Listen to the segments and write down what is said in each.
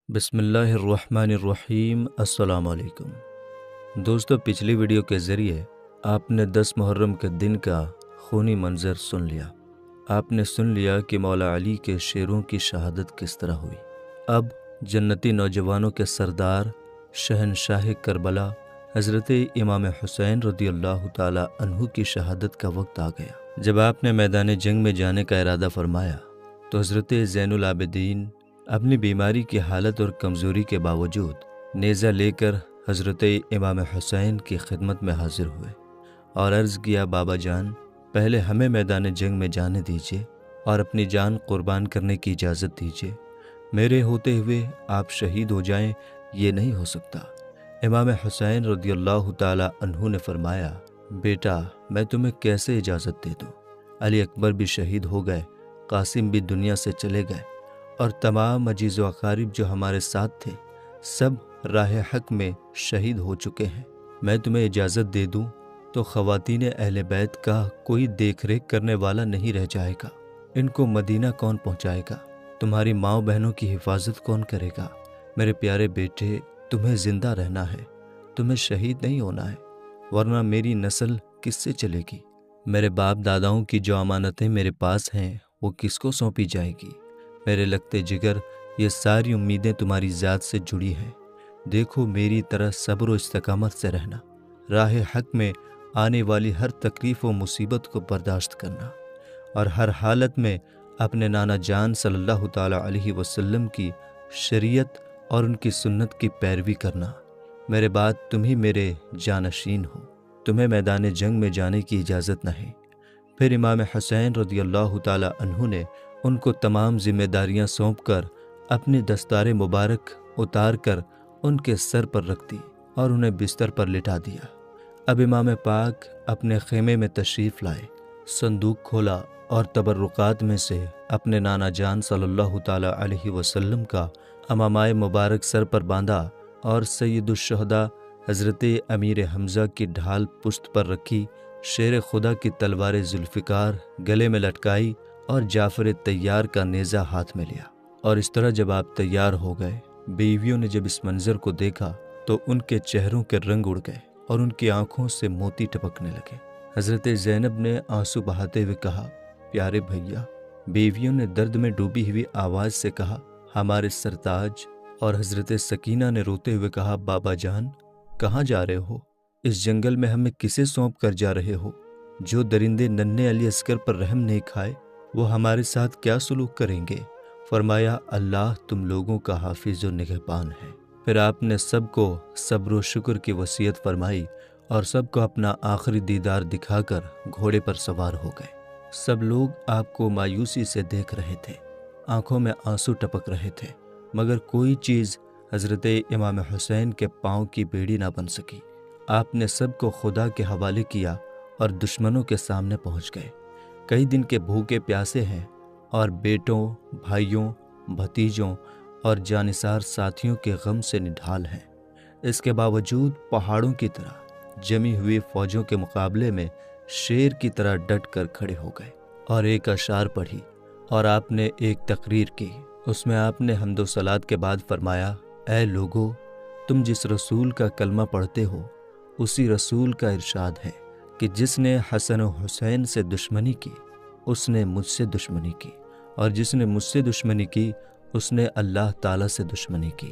بسم اللہ الرحمن الرحیم۔ السلام علیکم دوستو، پچھلی ویڈیو کے ذریعے آپ نے 10 محرم کے دن کا خونی منظر سن لیا۔ آپ نے سن لیا کہ مولا علی کے شیروں کی شہادت کس طرح ہوئی۔ اب جنتی نوجوانوں کے سردار شہنشاہ کربلا حضرت امام حسین رضی اللہ تعالی عنہ کی شہادت کا وقت آ گیا۔ جب آپ نے میدان جنگ میں جانے کا ارادہ فرمایا تو حضرت زین العابدین اپنی بیماری کی حالت اور کمزوری کے باوجود نیزہ لے کر حضرت امام حسین کی خدمت میں حاضر ہوئے اور عرض کیا، بابا جان، پہلے ہمیں میدان جنگ میں جانے دیجیے اور اپنی جان قربان کرنے کی اجازت دیجیے۔ میرے ہوتے ہوئے آپ شہید ہو جائیں، یہ نہیں ہو سکتا۔ امام حسین رضی اللہ تعالی عنہ نے فرمایا، بیٹا، میں تمہیں کیسے اجازت دے دوں؟ علی اکبر بھی شہید ہو گئے، قاسم بھی دنیا سے چلے گئے، اور تمام عزیز و اقارب جو ہمارے ساتھ تھے سب راہ حق میں شہید ہو چکے ہیں۔ میں تمہیں اجازت دے دوں تو خواتین اہل بیت کا کوئی دیکھ ریکھ کرنے والا نہیں رہ جائے گا۔ ان کو مدینہ کون پہنچائے گا؟ تمہاری ماں بہنوں کی حفاظت کون کرے گا؟ میرے پیارے بیٹے، تمہیں زندہ رہنا ہے، تمہیں شہید نہیں ہونا ہے، ورنہ میری نسل کس سے چلے گی؟ میرے باپ داداؤں کی جو امانتیں میرے پاس ہیں وہ کس کو سونپی جائے گی؟ میرے لگتے جگر، یہ ساری امیدیں تمہاری ذات سے جڑی ہیں۔ دیکھو، میری طرح صبر و استقامت سے رہنا، راہ حق میں آنے والی ہر تکلیف و مصیبت کو برداشت کرنا، اور ہر حالت میں اپنے نانا جان صلی اللہ تعالی علیہ وسلم کی شریعت اور ان کی سنت کی پیروی کرنا۔ میرے بعد تم ہی میرے جانشین ہو، تمہیں میدان جنگ میں جانے کی اجازت نہیں۔ پھر امام حسین رضی اللہ تعالی عنہ نے ان کو تمام ذمہ داریاں سونپ کر اپنی دستار مبارک اتار کر ان کے سر پر رکھ دی اور انہیں بستر پر لٹا دیا۔ اب امام پاک اپنے خیمے میں تشریف لائے، صندوق کھولا اور تبرکات میں سے اپنے نانا جان صلی اللہ تعالی علیہ وسلم کا امامۂ مبارک سر پر باندھا اور سید الشہداء حضرت امیر حمزہ کی ڈھال پشت پر رکھی، شیر خدا کی تلوار ذوالفقار گلے میں لٹکائی اور جعفر طیار کا نیزہ ہاتھ میں لیا۔ اور اس طرح جب آپ تیار ہو گئے، بیویوں نے جب اس منظر کو دیکھا تو ان کے چہروں کے رنگ اڑ گئے اور ان کی آنکھوں سے موتی ٹپکنے لگے۔ حضرت زینب نے آنسو بہاتے ہوئے کہا، پیارے بھیا۔ بیویوں نے درد میں ڈوبی ہوئی آواز سے کہا، ہمارے سرتاج۔ اور حضرت سکینہ نے روتے ہوئے کہا، بابا جان، کہاں جا رہے ہو؟ اس جنگل میں ہمیں کسے سونپ کر جا رہے ہو؟ جو درندے ننھے علی اصغر پر رحم نہیں کھائے وہ ہمارے ساتھ کیا سلوک کریں گے؟ فرمایا، اللہ تم لوگوں کا حافظ و نگہبان ہے۔ پھر آپ نے سب کو صبر و شکر کی وصیت فرمائی اور سب کو اپنا آخری دیدار دکھا کر گھوڑے پر سوار ہو گئے۔ سب لوگ آپ کو مایوسی سے دیکھ رہے تھے، آنکھوں میں آنسو ٹپک رہے تھے، مگر کوئی چیز حضرت امام حسین کے پاؤں کی بیڑی نہ بن سکی۔ آپ نے سب کو خدا کے حوالے کیا اور دشمنوں کے سامنے پہنچ گئے۔ کئی دن کے بھوکے پیاسے ہیں اور بیٹوں، بھائیوں، بھتیجوں اور جانثار ساتھیوں کے غم سے نڈھال ہیں۔ اس کے باوجود پہاڑوں کی طرح جمی ہوئی فوجوں کے مقابلے میں شیر کی طرح ڈٹ کر کھڑے ہو گئے اور ایک اشعار پڑھی اور آپ نے ایک تقریر کی۔ اس میں آپ نے حمد و صلات کے بعد فرمایا، اے لوگو، تم جس رسول کا کلمہ پڑھتے ہو اسی رسول کا ارشاد ہے کہ جس نے حسن و حسین سے دشمنی کی اس نے مجھ سے دشمنی کی، اور جس نے مجھ سے دشمنی کی اس نے اللہ تعالیٰ سے دشمنی کی۔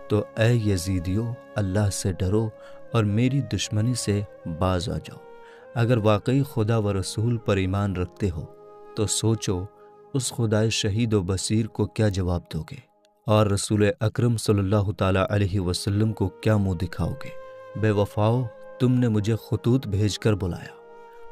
تو اے یزیدیو، اللہ سے ڈرو اور میری دشمنی سے باز آ جاؤ۔ اگر واقعی خدا و رسول پر ایمان رکھتے ہو تو سوچو اس خدائے شہید و بصیر کو کیا جواب دو گے، اور رسول اکرم صلی اللہ تعالیٰ علیہ وسلم کو کیا منہ دکھاؤ گے؟ بے وفاؤ، تم نے مجھے خطوط بھیج کر بلایا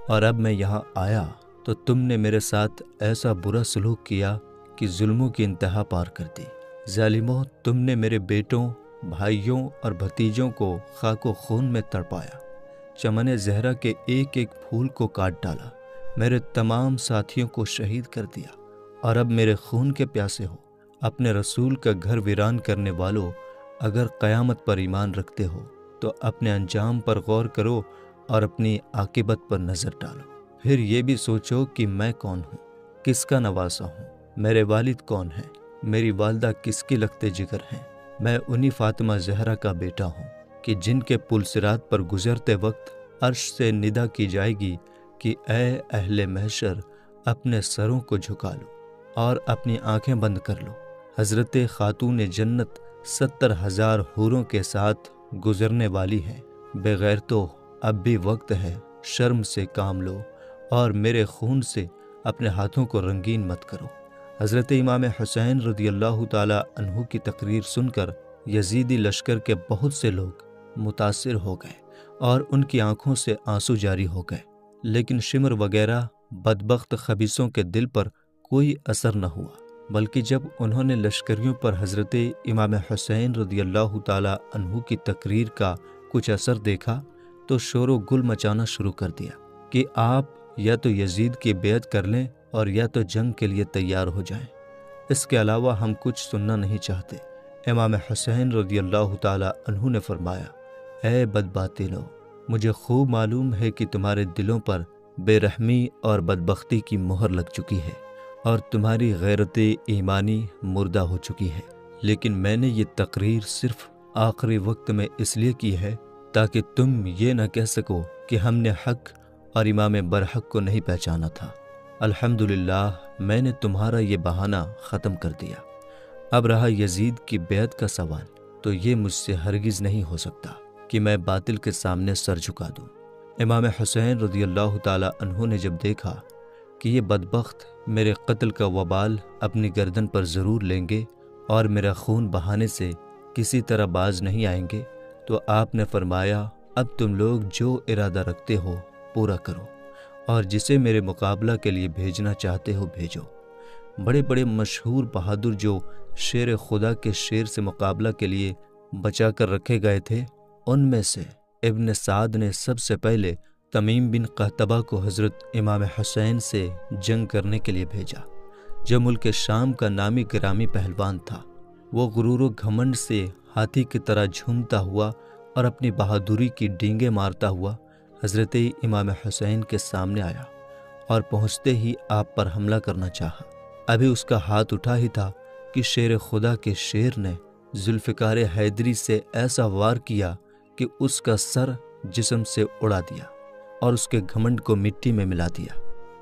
اور اب میں یہاں آیا تو تم نے میرے ساتھ ایسا برا سلوک کیا کہ ظلموں کی انتہا پار کر دی۔ ظالموں، تم نے میرے بیٹوں، بھائیوں اور بھتیجوں کو خاک و خون میں تڑپایا، چمن زہرا کے ایک ایک پھول کو کاٹ ڈالا، میرے تمام ساتھیوں کو شہید کر دیا، اور اب میرے خون کے پیاسے ہو۔ اپنے رسول کا گھر ویران کرنے والوں، اگر قیامت پر ایمان رکھتے ہو تو اپنے انجام پر غور کرو اور اپنی عاقبت پر نظر ڈالو۔ پھر یہ بھی سوچو کہ میں کون ہوں، کس کا نواسا ہوں، میرے والد کون ہیں، میری والدہ کس کی لگتے جگر ہیں، میں انہی فاطمہ زہرا کا بیٹا ہوں کہ جن کے پل صراط پر گزرتے وقت عرش سے ندا کی جائے گی کہ اے اہل محشر، اپنے سروں کو جھکا لو اور اپنی آنکھیں بند کر لو۔ حضرت خاتون جنت 70,000 حوروں کے ساتھ گزرنے والی ہے۔ بغیر تو اب بھی وقت ہے، شرم سے کام لو اور میرے خون سے اپنے ہاتھوں کو رنگین مت کرو۔ حضرت امام حسین رضی اللہ تعالی عنہ کی تقریر سن کر یزیدی لشکر کے بہت سے لوگ متاثر ہو گئے اور ان کی آنکھوں سے آنسو جاری ہو گئے، لیکن شمر وغیرہ بدبخت خبیثوں کے دل پر کوئی اثر نہ ہوا، بلکہ جب انہوں نے لشکریوں پر حضرت امام حسین رضی اللہ تعالی عنہ کی تقریر کا کچھ اثر دیکھا تو شور و گل مچانا شروع کر دیا کہ آپ یا تو یزید کی بیعت کر لیں اور یا تو جنگ کے لیے تیار ہو جائیں، اس کے علاوہ ہم کچھ سننا نہیں چاہتے۔ امام حسین رضی اللہ تعالی عنہ نے فرمایا، اے بدباطلو، مجھے خوب معلوم ہے کہ تمہارے دلوں پر بے رحمی اور بدبختی کی مہر لگ چکی ہے اور تمہاری غیرت ایمانی مردہ ہو چکی ہے، لیکن میں نے یہ تقریر صرف آخری وقت میں اس لیے کی ہے تاکہ تم یہ نہ کہہ سکو کہ ہم نے حق اور امام برحق کو نہیں پہچانا تھا۔ الحمدللہ میں نے تمہارا یہ بہانہ ختم کر دیا۔ اب رہا یزید کی بیعت کا سوال، تو یہ مجھ سے ہرگز نہیں ہو سکتا کہ میں باطل کے سامنے سر جھکا دوں۔ امام حسین رضی اللہ تعالی عنہ نے جب دیکھا کہ یہ بدبخت میرے قتل کا وبال اپنی گردن پر ضرور لیں گے اور میرا خون بہانے سے کسی طرح باز نہیں آئیں گے، تو آپ نے فرمایا، اب تم لوگ جو ارادہ رکھتے ہو پورا کرو اور جسے میرے مقابلہ کے لیے بھیجنا چاہتے ہو بھیجو۔ بڑے بڑے مشہور بہادر جو شیر خدا کے شیر سے مقابلہ کے لیے بچا کر رکھے گئے تھے، ان میں سے ابن سعد نے سب سے پہلے تمیم بن قحطبہ کو حضرت امام حسین سے جنگ کرنے کے لیے بھیجا، جو ملک شام کا نامی گرامی پہلوان تھا۔ وہ غرور و گھمنڈ سے ہاتھی کی طرح جھومتا ہوا اور اپنی بہادری کی ڈینگیں مارتا ہوا حضرت امام حسین کے سامنے آیا اور پہنچتے ہی آپ پر حملہ کرنا چاہا۔ ابھی اس کا ہاتھ اٹھا ہی تھا کہ شیر خدا کے شیر نے ذوالفقار حیدری سے ایسا وار کیا کہ اس کا سر جسم سے اڑا دیا اور اس کے گھمنڈ کو مٹی میں ملا دیا۔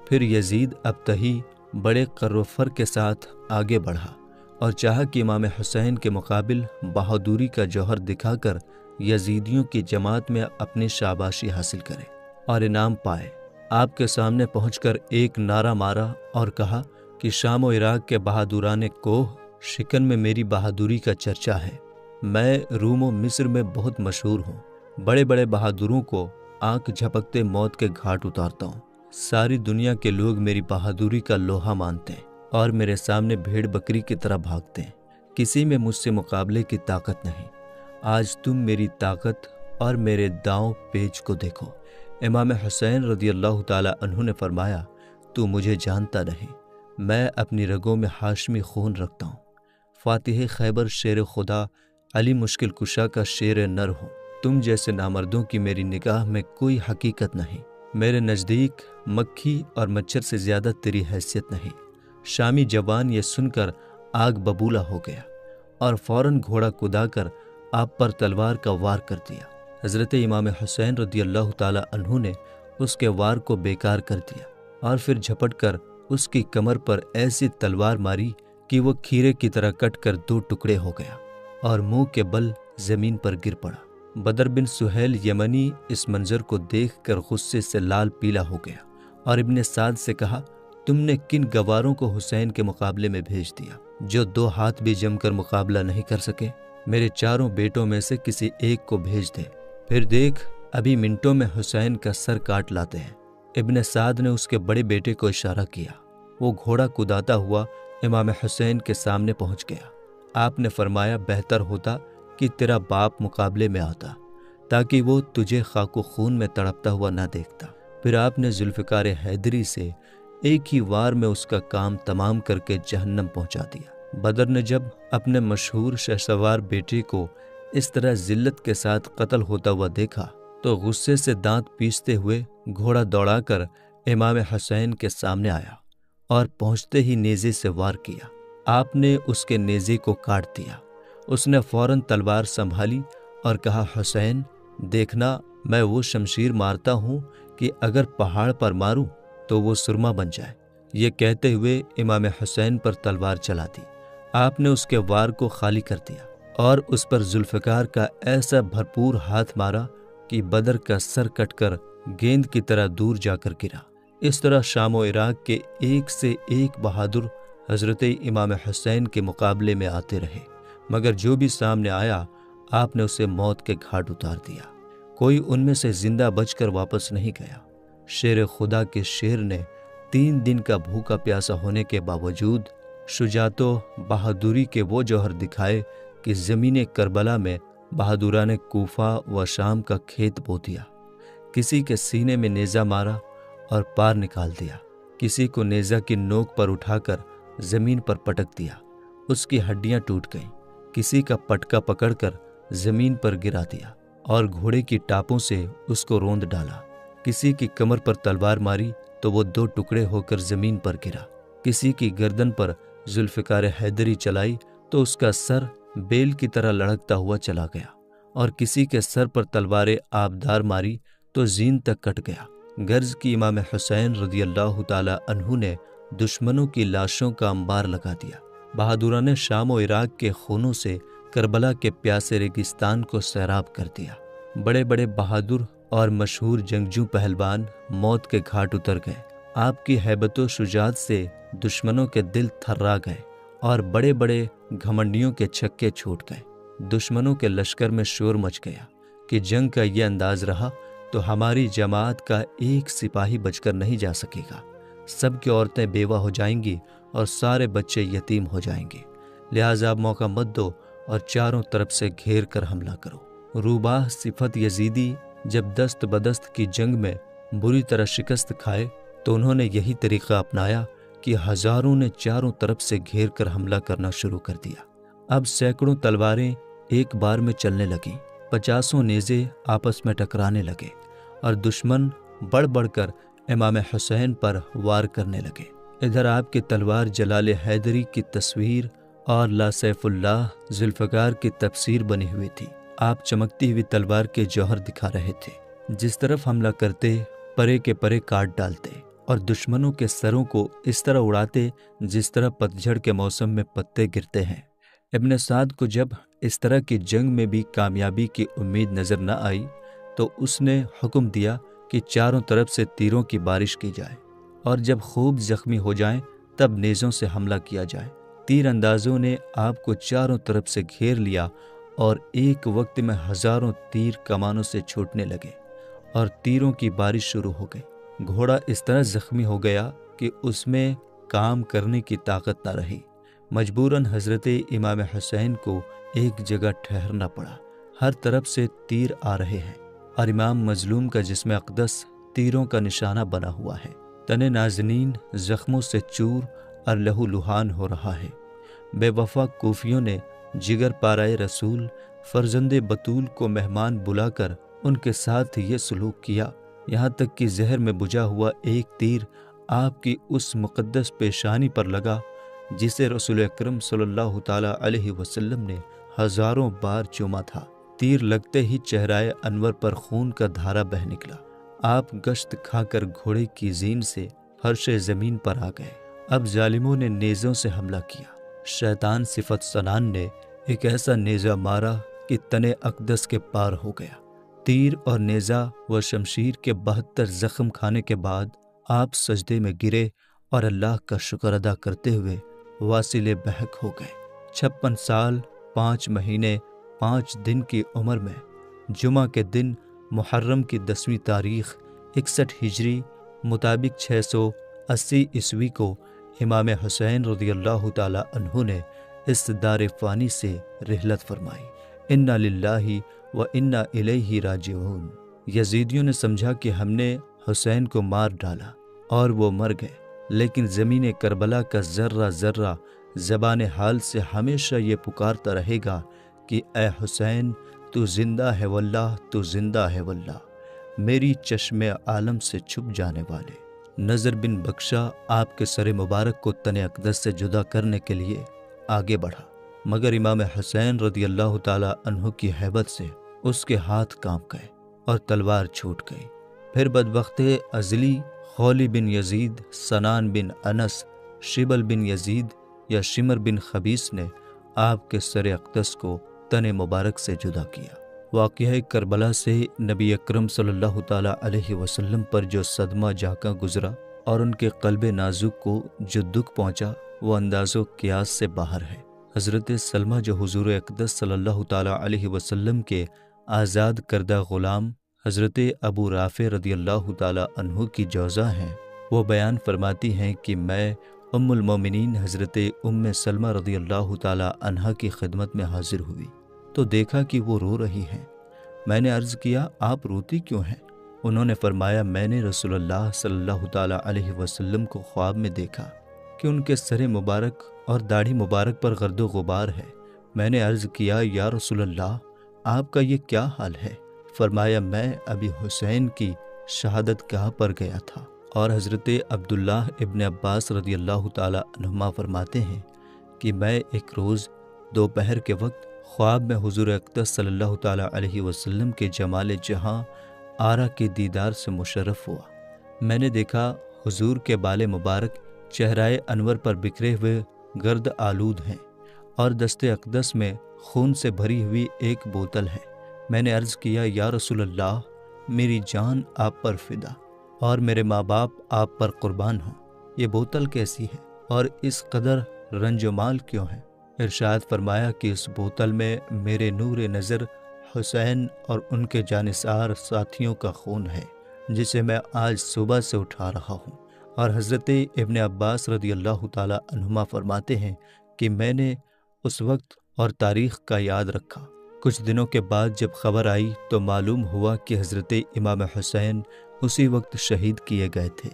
پھر یزید ابتہی بڑے کر و فر کے ساتھ آگے بڑھا اور چاہا کہ امام حسین کے مقابل بہادری کا جوہر دکھا کر یزیدیوں کی جماعت میں اپنی شاباشی حاصل کرے اور انعام پائے۔ آپ کے سامنے پہنچ کر ایک نعرہ مارا اور کہا کہ شام و عراق کے بہادران کوہ شکن میں میری بہادری کا چرچا ہے، میں روم و مصر میں بہت مشہور ہوں، بڑے بڑے بہادروں کو آنکھ جھپکتے موت کے گھاٹ اتارتا ہوں، ساری دنیا کے لوگ میری بہادری کا لوہا مانتے ہیں اور میرے سامنے بھیڑ بکری کی طرح بھاگتے ہیں، کسی میں مجھ سے مقابلے کی طاقت نہیں۔ آج تم میری طاقت اور میرے داؤں پیچ کو دیکھو۔ امام حسین رضی اللہ تعالی عنہ نے فرمایا، تو مجھے جانتا نہیں، میں اپنی رگوں میں ہاشمی خون رکھتا ہوں، فاتح خیبر شیر خدا علی مشکل کشا کا شیر نر ہوں، تم جیسے نامردوں کی میری نگاہ میں کوئی حقیقت نہیں، میرے نزدیک مکھی اور مچھر سے زیادہ تیری حیثیت نہیں۔ شامی جوان یہ سن کر آگ ببولا ہو گیا اور فوراً گھوڑا کدا کر آپ پر تلوار کا وار کر دیا۔ حضرت امام حسین رضی اللہ تعالی عنہ نے اس کے وار کو بیکار کر دیا اور پھر جھپٹ کر اس کی کمر پر ایسی تلوار ماری کہ وہ کھیرے کی طرح کٹ کر 2 ٹکڑے ہو گیا اور منہ کے بل زمین پر گر پڑا۔ بدر بن سہیل یمنی اس منظر کو دیکھ کر غصے سے لال پیلا ہو گیا اور ابن سعد سے کہا، تم نے کن گواروں کو حسین کے مقابلے میں بھیج دیا جو 2 ہاتھ بھی جم کر مقابلہ نہیں کر سکے؟ میرے 4 بیٹوں میں سے کسی ایک کو بھیج دے، پھر دیکھ ابھی منٹوں میں حسین کا سر کاٹ لاتے ہیں۔ ابن سعد نے اس کے بڑے بیٹے کو اشارہ کیا، وہ گھوڑا کداتا ہوا امام حسین کے سامنے پہنچ گیا۔ آپ نے فرمایا، بہتر ہوتا کہ تیرا باپ مقابلے میں آتا تاکہ وہ تجھے خاک و خون میں تڑپتا ہوا نہ دیکھتا۔ پھر آپ نے ذوالفقار حیدری سے ایک ہی وار میں اس کا کام تمام کر کے جہنم پہنچا دیا۔ بدر نے جب اپنے مشہور شہسوار بیٹے کو اس طرح ذلت کے ساتھ قتل ہوتا ہوا دیکھا تو غصے سے دانت پیستے ہوئے گھوڑا دوڑا کر امام حسین کے سامنے آیا اور پہنچتے ہی نیزے سے وار کیا۔ آپ نے اس کے نیزے کو کاٹ دیا، اس نے فوراً تلوار سنبھالی اور کہا، حسین دیکھنا، میں وہ شمشیر مارتا ہوں کہ اگر پہاڑ پر ماروں تو وہ سرما بن جائے۔ یہ کہتے ہوئے امام حسین پر تلوار چلا دی۔ آپ نے اس کے وار کو خالی کر دیا اور اس پر ذوالفقار کا ایسا بھرپور ہاتھ مارا کہ بدر کا سر کٹ کر گیند کی طرح دور جا کر گرا۔ اس طرح شام و عراق کے ایک سے ایک بہادر حضرت امام حسین کے مقابلے میں آتے رہے، مگر جو بھی سامنے آیا آپ نے اسے موت کے گھاٹ اتار دیا۔ کوئی ان میں سے زندہ بچ کر واپس نہیں گیا۔ شیر خدا کے شیر نے 3 دن کا بھوکا پیاسا ہونے کے باوجود شجاعت و بہادری کے وہ جوہر دکھائے کہ زمین کربلا میں بہادران کوفہ و شام کا کھیت بو دیا۔ کسی کے سینے میں نیزہ مارا اور پار نکال دیا، کسی کو نیزہ کی نوک پر اٹھا کر زمین پر پٹک دیا، اس کی ہڈیاں ٹوٹ گئیں، کسی کا پٹکا پکڑ کر زمین پر گرا دیا اور گھوڑے کی ٹاپوں سے اس کو روند ڈالا، کسی کی کمر پر تلوار ماری تو وہ 2 ٹکڑے ہو کر زمین پر گرا، کسی کی گردن پر ذوالفقار حیدری چلائی تو اس کا سر بیل کی طرح لڑکتا ہوا چلا گیا، اور کسی کے سر پر تلوار آبدار ماری تو زین تک کٹ گیا۔ غرض کی امام حسین رضی اللہ تعالی عنہ نے دشمنوں کی لاشوں کا انبار لگا دیا۔ بہادران شام و عراق کے خونوں سے کربلا کے پیاسے ریگستان کو سیراب کر دیا۔ بڑے بڑے بہادر اور مشہور جنگجو پہلوان موت کے گھاٹ اتر گئے۔ آپ کی ہیبت و شجاعت سے دشمنوں کے دل تھرا گئے اور بڑے بڑے گھمنڈیوں کے چھکے چھوٹ گئے۔ دشمنوں کے لشکر میں شور مچ گیا کہ جنگ کا یہ انداز رہا تو ہماری جماعت کا ایک سپاہی بچ کر نہیں جا سکے گا، سب کی عورتیں بیوہ ہو جائیں گی اور سارے بچے یتیم ہو جائیں گے، لہٰذا اب موقع مت دو اور چاروں طرف سے گھیر کر حملہ کرو۔ روباہ صفت یزیدی جب دست بدست کی جنگ میں بری طرح شکست کھائے تو انہوں نے یہی طریقہ اپنایا کہ ہزاروں نے چاروں طرف سے گھیر کر حملہ کرنا شروع کر دیا۔ اب سینکڑوں تلواریں ایک بار میں چلنے لگیں، 50 نیزے آپس میں ٹکرانے لگے اور دشمن بڑھ بڑھ کر امام حسین پر وار کرنے لگے۔ ادھر آپ کی تلوار جلال حیدری کی تصویر اور لا سیف اللہ ذوالفقار کی تفسیر بنی ہوئی تھی۔ آپ چمکتی ہوئی تلوار کے جوہر دکھا رہے تھے، جس طرف حملہ کرتے پرے کے پرے کاٹ ڈالتے اور دشمنوں کے سروں کو اس طرح اڑاتے جس طرح پتجھڑ کے موسم میں پتے گرتے ہیں۔ ابن سعد کو جب اس طرح کی جنگ میں بھی کامیابی کی امید نظر نہ آئی تو اس نے حکم دیا کہ چاروں طرف سے تیروں کی بارش کی جائے اور جب خوب زخمی ہو جائیں تب نیزوں سے حملہ کیا جائے۔ تیر اندازوں نے آپ کو چاروں طرف سے گھیر لیا اور ایک وقت میں ہزاروں تیر کمانوں سے چھوٹنے لگے اور تیروں کی بارش شروع ہو گئی۔ گھوڑا اس طرح زخمی ہو گیا کہ اس میں کام کرنے کی طاقت نہ رہی۔ مجبوراً حضرت امام حسین کو ایک جگہ ٹھہرنا پڑا۔ ہر طرف سے تیر آ رہے ہیں اور امام مظلوم کا جسم اقدس تیروں کا نشانہ بنا ہوا ہے۔ تن نازنین زخموں سے چور اور لہو لہان ہو رہا ہے۔ بے وفا کوفیوں نے جگر پارائے رسول فرزند بطول کو مہمان بلا کر ان کے ساتھ یہ سلوک کیا، یہاں تک کہ زہر میں بجھا ہوا ایک تیر آپ کی اس مقدس پیشانی پر لگا جسے رسول اکرم صلی اللہ تعالیٰ علیہ وسلم نے ہزاروں بار چوما تھا۔ تیر لگتے ہی چہرائے انور پر خون کا دھارا بہہ نکلا۔ آپ گشت کھا کر گھوڑے کی زین سے فرش زمین پر آ گئے۔ اب ظالموں نے نیزوں سے حملہ کیا۔ شیطان صفت سنان نے ایک ایسا نیزہ مارا کہ تن اقدس کے پار ہو گیا۔ تیر اور نیزہ و شمشیر کے 72 زخم کھانے کے بعد آپ سجدے میں گرے اور اللہ کا شکر ادا کرتے ہوئے واصل بحق ہو گئے۔ 56 سال 5 مہینے 5 دن کی عمر میں جمعہ کے دن محرم کی 10ویں تاریخ 61 ہجری مطابق 680 عیسوی کو امام حسین رضی اللہ تعالی عنہ نے اس دار فانی سے رحلت فرمائی۔ انا للہ و انا الیہ راجعون۔ یزیدیوں نے سمجھا کہ ہم نے حسین کو مار ڈالا اور وہ مر گئے، لیکن زمین کربلا کا ذرہ ذرہ زبان حال سے ہمیشہ یہ پکارتا رہے گا کہ اے حسین تو زندہ ہے واللہ، تو زندہ ہے واللہ، میری چشم عالم سے چھپ جانے والے۔ نظر بن بخشا آپ کے سر مبارک کو تن اقدس سے جدا کرنے کے لیے آگے بڑھا مگر امام حسین رضی اللہ تعالیٰ عنہ کی ہیبت سے اس کے ہاتھ کانپ گئے اور تلوار چھوٹ گئی۔ پھر بدبخت ازلی خولی بن یزید، سنان بن انس، شبل بن یزید یا شمر بن خبیث نے آپ کے سر اقدس کو تن مبارک سے جدا کیا۔ واقعہ کربلا سے نبی اکرم صلی اللہ تعالیٰ علیہ وسلم پر جو صدمہ جاکاں گزرا اور ان کے قلب نازک کو جو دکھ پہنچا وہ انداز و قیاس سے باہر ہے۔ حضرت سلمہ جو حضور اقدس صلی اللہ تعالیٰ علیہ وسلم کے آزاد کردہ غلام حضرت ابو رافع رضی اللہ تعالیٰ عنہ کی جوزہ ہیں، وہ بیان فرماتی ہیں کہ میں ام المومنین حضرت ام سلمہ رضی اللہ تعالیٰ عنہ کی خدمت میں حاضر ہوئی تو دیکھا کہ وہ رو رہی ہیں۔ میں نے عرض کیا آپ روتی کیوں ہیں؟ انہوں نے فرمایا میں نے رسول اللہ صلی اللہ تعالیٰ علیہ وسلم کو خواب میں دیکھا کہ ان کے سر مبارک اور داڑھی مبارک پر گرد و غبار ہے۔ میں نے عرض کیا یا رسول اللہ آپ کا یہ کیا حال ہے؟ فرمایا میں ابی حسین کی شہادت گاہ پر گیا تھا۔ اور حضرت عبداللہ ابن عباس رضی اللہ تعالیٰ عنہما فرماتے ہیں کہ میں ایک روز دوپہر کے وقت خواب میں حضور اقدس صلی اللہ تعالیٰ علیہ وسلم کے جمال جہاں آرا کے دیدار سے مشرف ہوا۔ میں نے دیکھا حضور کے بال مبارک چہرائے انور پر بکھرے ہوئے گرد آلود ہیں اور دست اقدس میں خون سے بھری ہوئی ایک بوتل ہے۔ میں نے عرض کیا یا رسول اللہ میری جان آپ پر فدا اور میرے ماں باپ آپ پر قربان ہوں، یہ بوتل کیسی ہے اور اس قدر رنج و مال کیوں ہے؟ ارشاد فرمایا کہ اس بوتل میں میرے نور نظر حسین اور ان کے جانثار ساتھیوں کا خون ہے جسے میں آج صبح سے اٹھا رہا ہوں۔ اور حضرت ابن عباس رضی اللہ تعالیٰ عنہما فرماتے ہیں کہ میں نے اس وقت اور تاریخ کا یاد رکھا۔ کچھ دنوں کے بعد جب خبر آئی تو معلوم ہوا کہ حضرت امام حسین اسی وقت شہید کیے گئے تھے۔